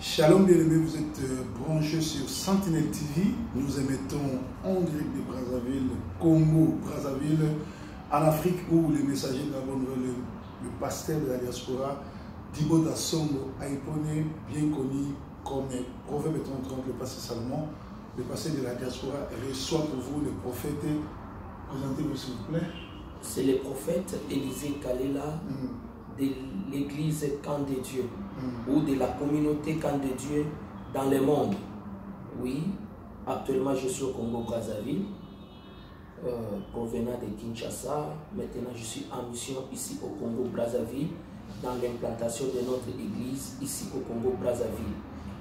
Shalom bien-aimés, vous êtes branchés sur Sentinelle TV. Nous émettons en direct de Brazzaville, Congo, Brazzaville, en Afrique où les messagers de la bonne nouvelle, le pasteur de la diaspora, Dibota Songo Aipone, bien connu comme Proverbe 30, le pasteur Salomon, le pasteur de la diaspora, reçoit pour vous le prophète. Présentez-vous s'il vous plaît. C'est le prophète Élisée Kalela de l'église Camp de Dieu ou de la communauté Camp de Dieu dans le monde. Oui, actuellement je suis au Congo-Brazzaville, provenant de Kinshasa. Maintenant je suis en mission ici au Congo-Brazzaville dans l'implantation de notre église ici au Congo-Brazzaville.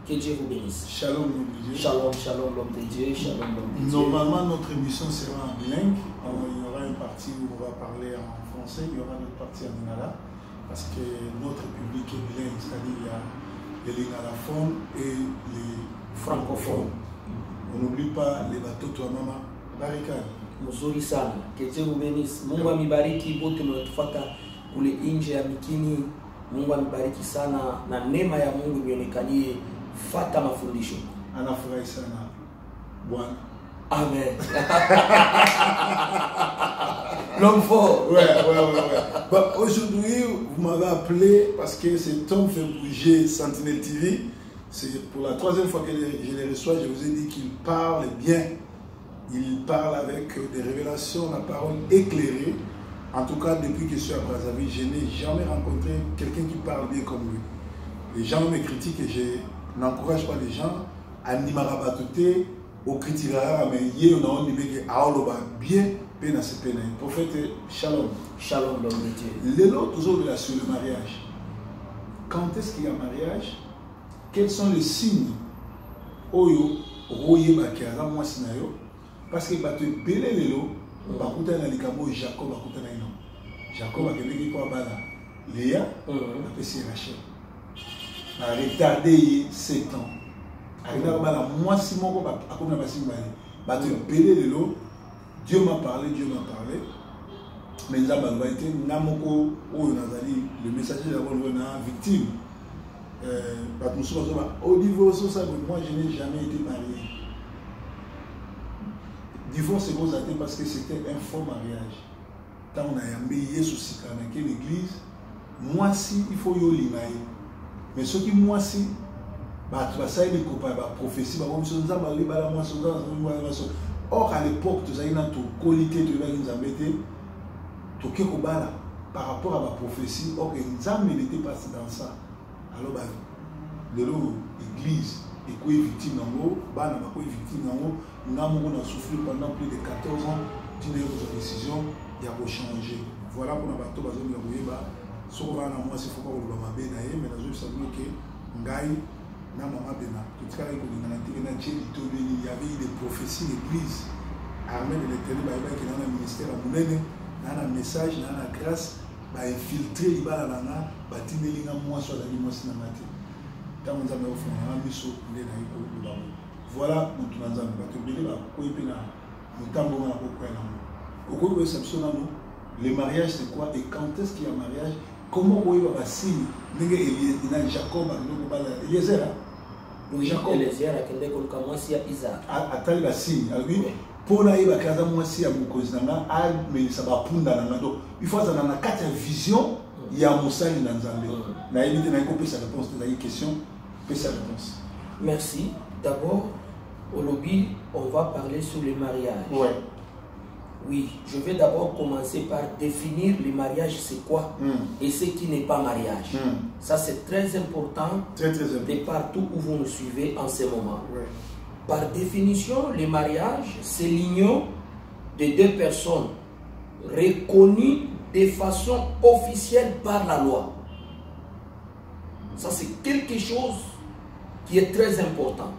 Que Dieu vous bénisse. Shalom l'homme de Dieu. Shalom, shalom l'homme de Dieu. Shalom l'homme de Dieu. Normalement notre émission sera en bilingue. Il y aura une partie où on va parler en français, il y aura une autre partie en lingala. Parce que notre public est bilingue, c'est-à-dire il y a les lingalophones et les francophones. On n'oublie pas les bateaux toi mama barricade. Mzuri sana. Que Dieu vous bénisse. Mungu amibariki wote mnatufuata kule nje ya mikini. Mungu amibariki sana na neema ya Mungu ionekanie. Fata mafundisho. Anafurahi sana Bwana. Amen. L'homme fort. Ouais. Bah, aujourd'hui, vous m'avez appelé parce que cet homme fait bouger Sentinelle TV. C'est pour la troisième fois que je les reçois. Je vous ai dit qu'il parle bien. Il parle avec des révélations, la parole éclairée. En tout cas, depuis que je suis à Brazzaville, je n'ai jamais rencontré quelqu'un qui parle bien comme lui. Les gens me critiquent et je n'encourage pas les gens à nimarabatouter, au critiquer, mais hier on a bien. Prophète, shalom. Shalom l'homme de Dieu. Les autres là sur le mariage. Quand est-ce qu'il y a mariage? Quels sont les signes? Oyo, roye bakiaza moi sinayo. Parce que ba te belé lelo, ba kuta na likamo Jacob ba kuta na ino. Jacob a keleki kwa bala. Léa, a pesi Rachel. A retardé 7 ans. Arrivé à bala moi si moko ba akona ba simbali. Ba te belé lelo. Dieu m'a parlé. Mais il a été le messager d'abord victime. Au divorce, moi je n'ai jamais été marié. Divorce c'est gros parce que c'était un faux mariage. Quand on a yambé sous l'église, moi si il faut y aller. Mais ce qui moi si, tu vas savoir les copains, prophétie, or à l'époque, tu as une qualité de l'Église, par rapport à ma prophétie, or Nzambe n'était pas dans ça. Alors, l'Église est victime d'en haut, victime d'en haut, nous avons souffert pendant plus de 14 ans, tu n'as pas de décision, il y a changer. Voilà pour la bateau, si on va à moi, c'est faut pas vous mais je sais que Ngaï, il y avait des prophéties d'église. Armée de l'éternel, qui est dans le ministère, dans le message, dans la grâce, infiltrer les balles à la bâtiment, voilà, le mariage c'est quoi et quand est-ce qu'il y a mariage? Comment on va signer? Jacob, Eliezer. Jacob, Eliezer, Isaac. Attends la signe. Pour la casa moi si à Mukozanga, mais ça va punda na donc il faut ça dans la quatre vision, il y a Moussa dans Nzambe. Na éviter na couper sa réponse de la question, puis sa réponse. Merci. D'abord, au lobby, on va parler sur le mariage. Ouais. Oui, je vais d'abord commencer par définir le mariage c'est quoi et ce qui n'est pas mariage. Ça c'est très important, de partout où vous nous suivez en ce moment. Ouais. Par définition, le mariage c'est l'union de deux personnes reconnues de façon officielle par la loi. Ça c'est quelque chose qui est très important.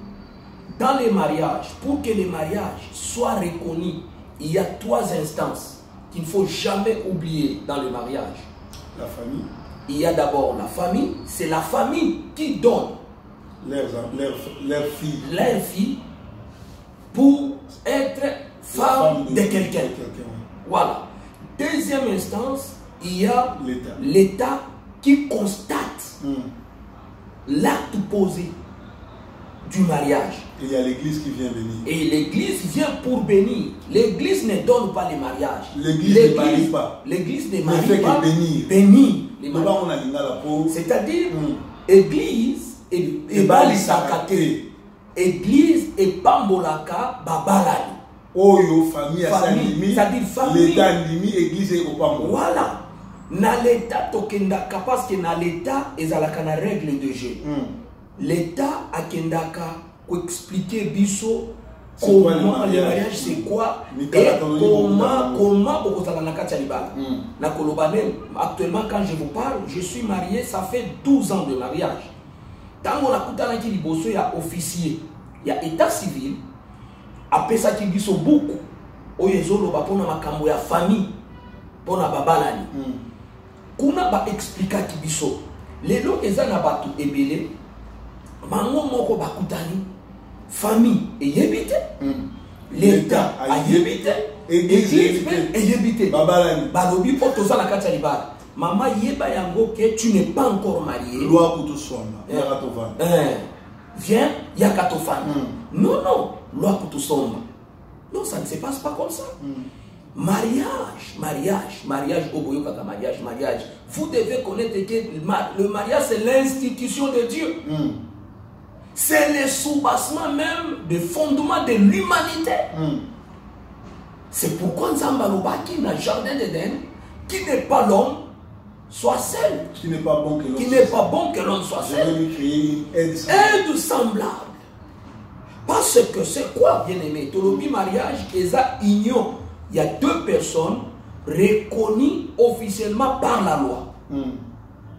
Dans les mariages, pour que le mariage soit reconnu, il y a 3 instances qu'il ne faut jamais oublier dans le mariage. La famille. Il y a d'abord la famille. C'est la famille qui donne leur fille pour être femme de quelqu'un. Voilà. Deuxième instance, il y a l'État qui constate l'acte posé du mariage. Et il y a l'église qui vient bénir. Et l'église vient pour bénir. L'église ne donne pas les mariages. L'église ne marie pas. L'église ne Ne marie fait pas. que bénir. Bénir les Nous mariages. on a dit la peau. C'est-à-dire, église et balisakate. Église et pambolaka babalani. Oyo famille à Famille, c'est-à-dire famille. L'état ndimi église et opambo. Voilà. Na l'état tokendaka parce que na l'état ezalaka na règle de jeu. L'état akendaka pour expliquer biso comment le mariage c'est quoi et comment bokozala na kati ya libala. Na koloba actuellement quand je vous parle, je suis marié, ça fait 12 ans de mariage. Tango nakutana ki liboso ya officier, ya état civil, apesa ki biso buku oyo ezoloba pona makambo ya famille, pona babalani. Kuna ba explica ki biso. Lelo eza na batu ebele, mango moko bakutani, famille eyebite, l'état ayebite, église eyebite. Babalani. Balobi po toza na kati ya libala. Maman yeba yango que tu n'es pas encore marié. Loi pour tout somma. Viens, yakatofan. Non, non, loi pour tout somma. Non, ça ne se passe pas comme ça. Mariage, oboyokaka mariage. Vous devez connaître que le mariage c'est l'institution de Dieu. C'est le soubassement même des fondements de l'humanité. C'est pourquoi Nzamba Lobaki dans le jardin d'Éden, qui n'est pas l'homme, soit seul. Qui n'est pas bon que l'homme soit seul. Je vais lui créer une aide semblable. Parce que c'est quoi, bien aimé? Tolobi mariage, eza union. Il y a deux personnes reconnues officiellement par la loi.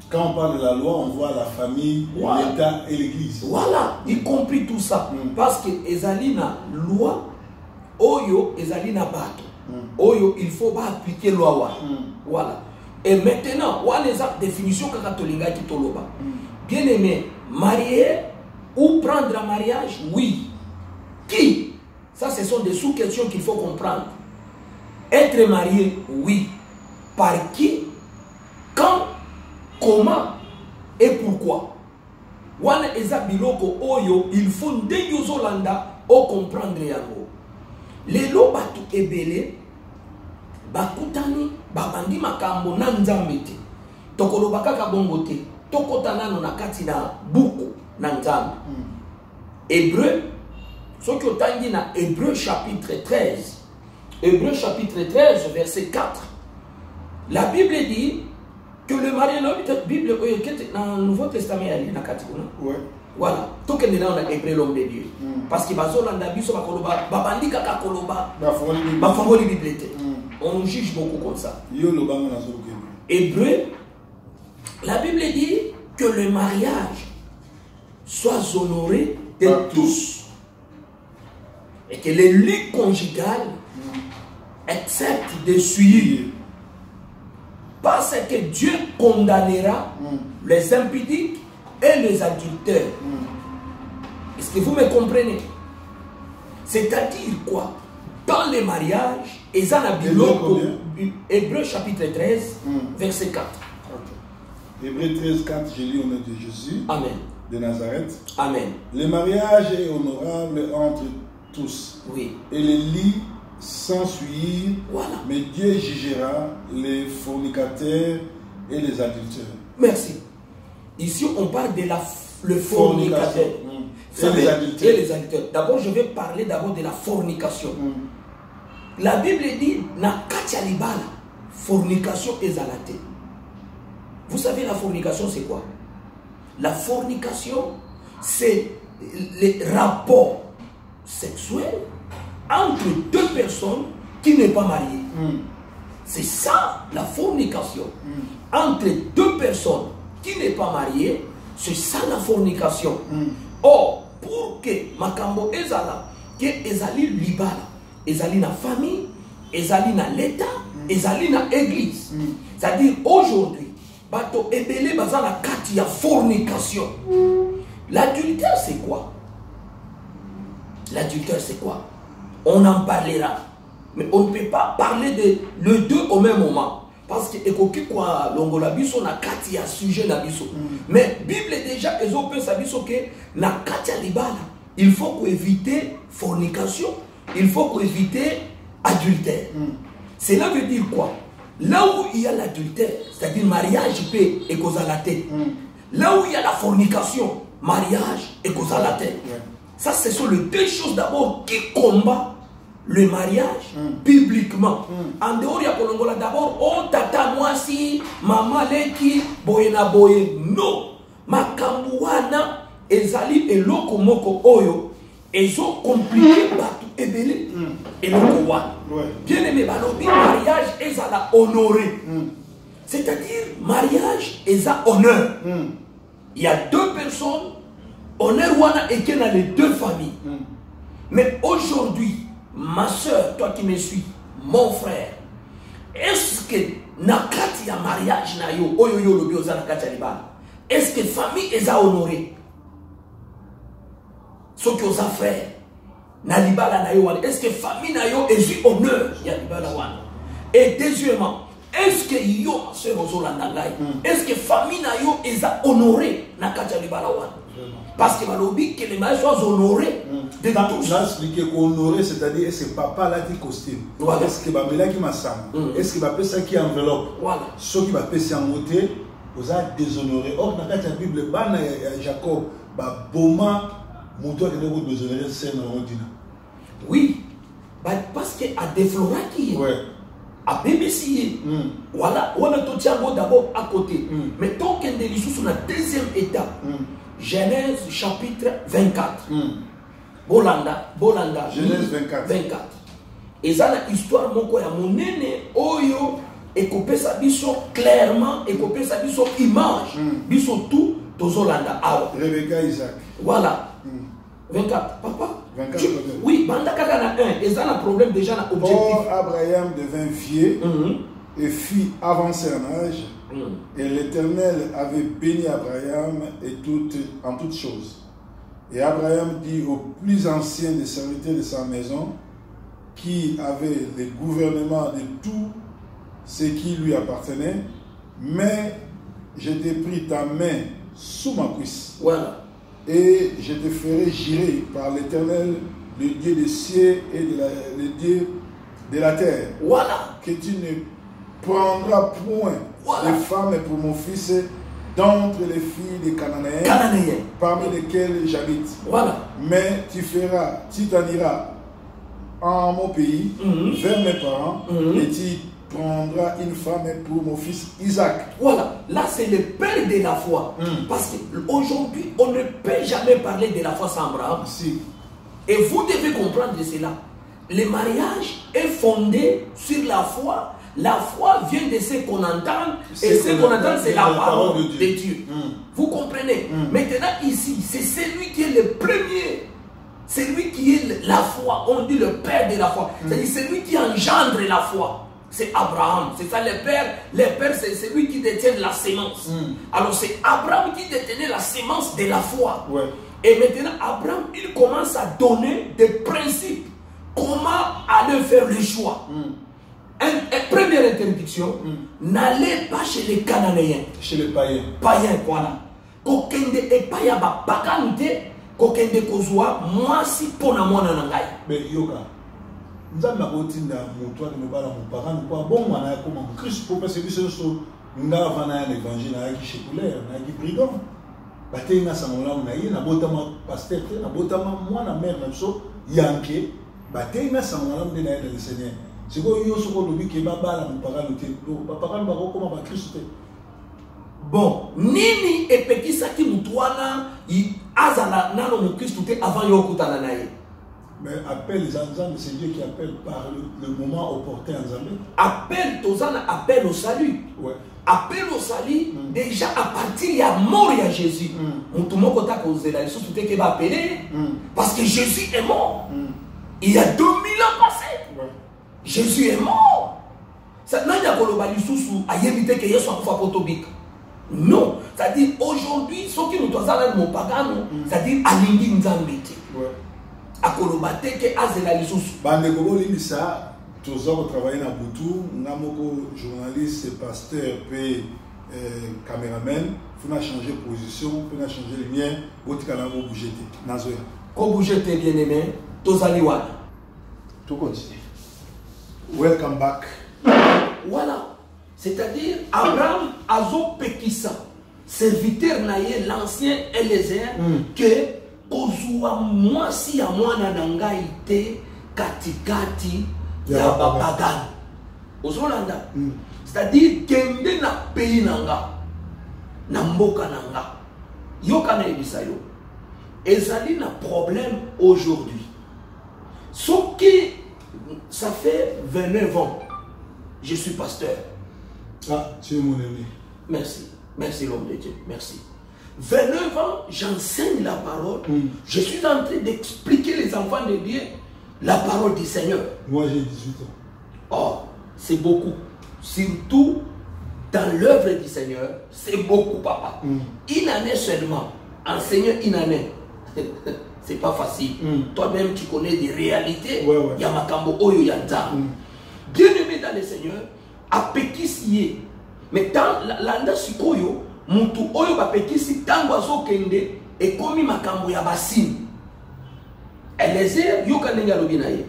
Quand on parle de la loi, on voit la famille, l'État et l'Église. Voilà, y compris tout ça. Parce que ezalina loi, oyo ezalina bato. Oyo, il faut pas appliquer loi. Voilà. Et maintenant, on a les définitions que Katolinga qui toloba. Bien aimé, marier ou prendre un mariage, oui. Qui? Ça, ce sont des sous-questions qu'il faut comprendre. Être marié, oui. Par qui? Quand? Comment? Et pourquoi? Wana eza biloko oyo, il faut ndeyozolanda o comprendre yango. Lelo batu ebele, bakutani, babandi makambo na nzambe te. Tokoloba kaka bongo te. Tokota nano na kati na buku na nzambe. Hébreu, soki otangi na Hébreu chapitre 13. Hébreu chapitre 13, verset 4. La Bible dit que le mariage, la Bible, dans le Nouveau Testament, il y a ouais. Voilà. Tout ce qu'on a Hébreu l'homme de Dieu. Parce que on nous juge beaucoup comme ça. Hébreu, la Bible dit que le mariage soit honoré de tous. Et que les lits conjugales acceptent de suivre. Parce que Dieu condamnera les impudiques et les adultères. Est-ce que vous me comprenez? C'est-à-dire quoi? Dans les mariages, Hébreu chapitre 13, verset 4. Hébreu 13, 4, je lis au nom de Jésus. Amen. De Nazareth. Amen. Le mariage est honorable entre tous. Oui. Et les lits s'ensuivent. Voilà. Mais Dieu jugera les fornicateurs et les adultères. Merci. Ici, on parle de le fornicateur. Et les adultères. D'abord, je vais parler d'abord de la fornication. La Bible dit, na katia libala, fornication ezalate. Vous savez, la fornication, c'est quoi? La fornication, c'est les rapports sexuels entre deux personnes qui n'est pas mariées. C'est ça, la fornication. Entre deux personnes qui n'est pas mariées, c'est ça la fornication. Or, pour que makambo ezala, que ezali libala, ezali na famille, ezali na l'état, ezali na église. C'est-à-dire aujourd'hui, bato ebele baza na kati ya fornication. L'adultère c'est quoi? L'adultère c'est quoi? On en parlera. Mais on ne peut pas parler de les deux au même moment. Parce que ekoki kwa longola biso na kati ya sujet na biso. Mais Bible déjà ezopesa biso ke na kati ya libala il faut éviter fornication, il faut éviter adultère. Cela veut dire quoi? Là où il y a l'adultère, c'est-à-dire mariage peut et cause à la tête. Là où il y a la fornication, mariage et cause à la tête. Ça, ce sont les deux choses d'abord qui combattent le mariage publiquement. En dehors, il y a Kolongola d'abord, oh tata moi si, maman leki, boyena boye. Non, makambuana, ezali eloko moko oyo, ezo compliqué batu ebele. Eloko wana. Bien aimé, balobi, mariage ezala honoré. C'est-à-dire, mariage eza honneur. Il y a deux personnes, honneur wana et qu'il y a les deux familles. Mais aujourd'hui, ma soeur, toi qui me suis, mon frère, est-ce que nakati ya mariage na yo, oyoyo lobi oza nakati ya libala, est-ce que famille eza honoré? Ce qui oza frère, na libala na yo wana, est-ce que famille na yo est honneur ya libala wana? Et deuxièmement, est-ce que yo, ma soeur ozolanda ngai, est-ce que famille na yo eza honoré nakati ya libala wana? Parce que Malobi, que les mariages soient honorés de tous. J'ai expliqué qu'honoré, c'est-à-dire, est-ce que papa l'a dit costume? Est-ce que Babela qui m'a sam? Est-ce que Babela ça qui enveloppe? Ce qui va passer en moté, vous êtes déshonoré. Or, dans la Bible, Jacob, Boma, Moutoua qui est déshonoré, c'est un oui, parce qu'à déflora qui est. À BBC, voilà, on a tout d'abord à côté. Mais tant qu'il y a des choses sur la deuxième étape, Genèse chapitre 24. Bolanda. Genèse 24. Et ça, l'histoire, mon quoi, mon nene, oyo, et coupé sa biso clairement, et coupé sa biso image, biso tout, Tozolanda. Rebecca Isaac. Voilà. 24. Papa? 24. Oui, Banda Kakana 1. Et ça, le problème déjà, l'objectif. Or, Abraham devint vieux et fit avancer en âge. Et l'Éternel avait béni Abraham en toutes choses. Et Abraham dit au plus ancien des serviteurs de sa maison, qui avait le gouvernement de tout ce qui lui appartenait, mais je t'ai pris ta main sous ma cuisse. Voilà. Et je te ferai jurer par l'Éternel, le Dieu des cieux et le Dieu de la terre, voilà, que tu ne prendras point de femmes pour mon fils d'entre les filles des Cananéens, parmi lesquelles j'habite. Voilà. Mais tu t'en iras en mon pays, vers mes parents, et tu prendras une femme pour mon fils Isaac. Voilà, là c'est le père de la foi. Parce qu'aujourd'hui, on ne peut jamais parler de la foi sans Abraham. Si. Et vous devez comprendre cela. Le mariage est fondé sur la foi. La foi vient de ce qu'on entend, et ce qu'on entend, c'est la parole de Dieu. Vous comprenez? Maintenant, ici, c'est celui qui est le premier, c'est lui qui est la foi. On dit le père de la foi. C'est-à-dire celui qui engendre la foi. C'est Abraham. C'est ça le père. Le père, c'est celui qui détient la sémence. Alors, c'est Abraham qui détenait la sémence de la foi. Et maintenant, Abraham, il commence à donner des principes. Comment aller faire le choix? Première interdiction, n'allez pas chez les Cananéens. Chez les païens. Païens, voilà. Kokende et païens, bakante, kokende kozwa, moi si pona mona nangai. Mais yoka, nous avons la routine de mon de me parler à mon parent, nous pas bon, on a comme un Christ pour passer du sens, nous avons un évangile, on a qui chécoulaire, on a qui brigand. Bataille na sangola, on a eu, on a botama pasteur, on a botama moi, la mère, même so, yanké, bataille na sangola, on a eu le Seigneur. C'est quoi yo soko lobi ke baba la mpaka lote papa ba ko koma ba Christ. Bon, nini epekisaki mutwana azala nano mu Christ te avant yo kutana naye. Mais appelle les ensembles, c'est Dieu qui appelle par le moment opportun ensemble. Appelle Tozana, appelle au salut. Appel au salut, déjà à partir il y a mort, il y a Jésus. Parce que Jésus est mort. Il y a 2000 ans passés. Jésus est mort. Non, c'est-à-dire aujourd'hui, ce qui nous doit faire, c'est-à-dire Alingi Nzambete. Akolobate ke azela lisusu. Bande kobo limisa, toujours travailler na Boutou, namoko journaliste, pasteur, pe caméraman, il faut changer de position, il faut changer de lien, il faut bouger. Quand bouger, bien aimé, tous allez voir. Tout continue. Welcome back. Voilà. C'est-à-dire, Abraham Azo Pekissa, serviteur naïe, l'ancien Eliezer, que Kozua mwasi ya mwana nanga ite katikati ya babagan. Ozolanda. C'est-à-dire, kende na pays nanga, na mboka nanga. Yoka na ebisayo. Ezali na problème aujourd'hui. Sauf que ça fait 29 ans, je suis pasteur. Ah, tu es mon ami. Merci. Merci l'homme de Dieu. Merci. 29 ans, j'enseigne la parole. Je suis en train d'expliquer les enfants de Dieu la parole du Seigneur. Moi, j'ai 18 ans. Oh, c'est beaucoup. Surtout dans l'œuvre du Seigneur, c'est beaucoup, papa. Une année seulement. Enseigner une année. C'est pas facile. Toi-même, tu connais des réalités. Il y a Makambo Oyo Yanta. Bien-aimé dans le Seigneur, à Pekisiye. Mais dans l'anda sikoyo, Moutou Oyo ba Pekisi, tango azo kende, et komi Makambo ya basin. Eliezer, yo kanenga alobi na ye.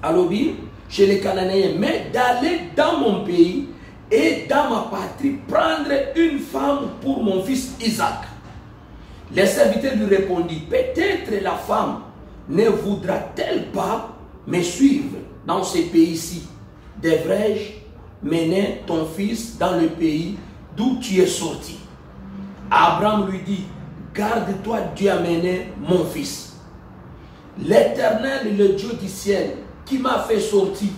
Alobi, chez les Cananéens, mais d'aller dans mon pays et dans ma patrie, prendre une femme pour mon fils Isaac. Les serviteurs lui répondirent, peut-être la femme ne voudra-t-elle pas me suivre dans ce pays-ci? Devrais-je mener ton fils dans le pays d'où tu es sorti? Abraham lui dit, garde-toi Dieu a mené mon fils. L'Éternel, le Dieu du ciel, qui m'a fait sortir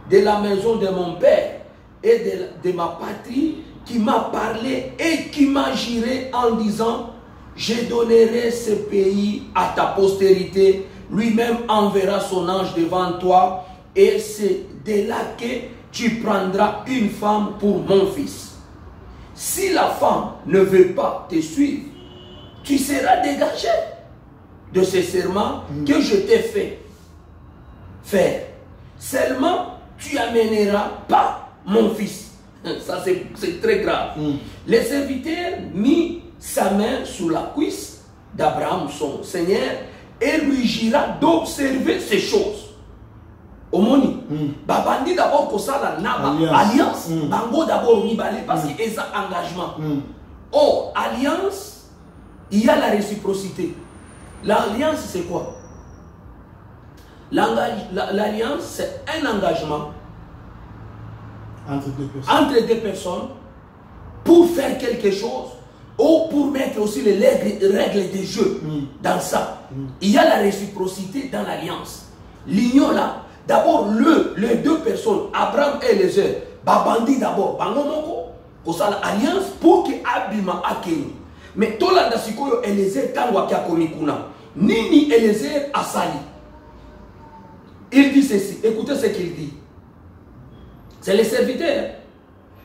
de la maison de mon père et de ma patrie, qui m'a parlé et qui m'a juré en disant, je donnerai ce pays à ta postérité, lui-même enverra son ange devant toi, et c'est de là que tu prendras une femme pour mon fils. Si la femme ne veut pas te suivre, tu seras dégagé de ce serment que je t'ai fait faire. Seulement, tu amèneras pas mon fils. Ça, c'est très grave. Les serviteurs mit sa main sous la cuisse d'Abraham, son Seigneur, et lui jura d'observer ces choses. Omoni, babandi d'abord que ça la naba alliance, bango d'abord nibale parce qu'il y a un engagement. Oh, alliance, il y a la réciprocité. L'alliance, c'est quoi? L'alliance, c'est un engagement entre deux personnes pour faire quelque chose ou pour mettre aussi les règles de jeu dans ça. Il y a la réciprocité dans l'alliance. L'union là, d'abord les deux personnes, Abraham et Eliezer, babandi d'abord, bangomoko, pour ça l'alliance pour que Abima akeni. Mais tout là dans sikoyo Eliezer tangwa kia komikuna. Nini Eliezer asali. Il dit ceci, écoutez ce qu'il dit. C'est le serviteur.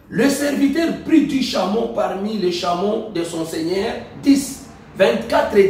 Le serviteur prit du chameau parmi les chameaux de son Seigneur, 10, 24 et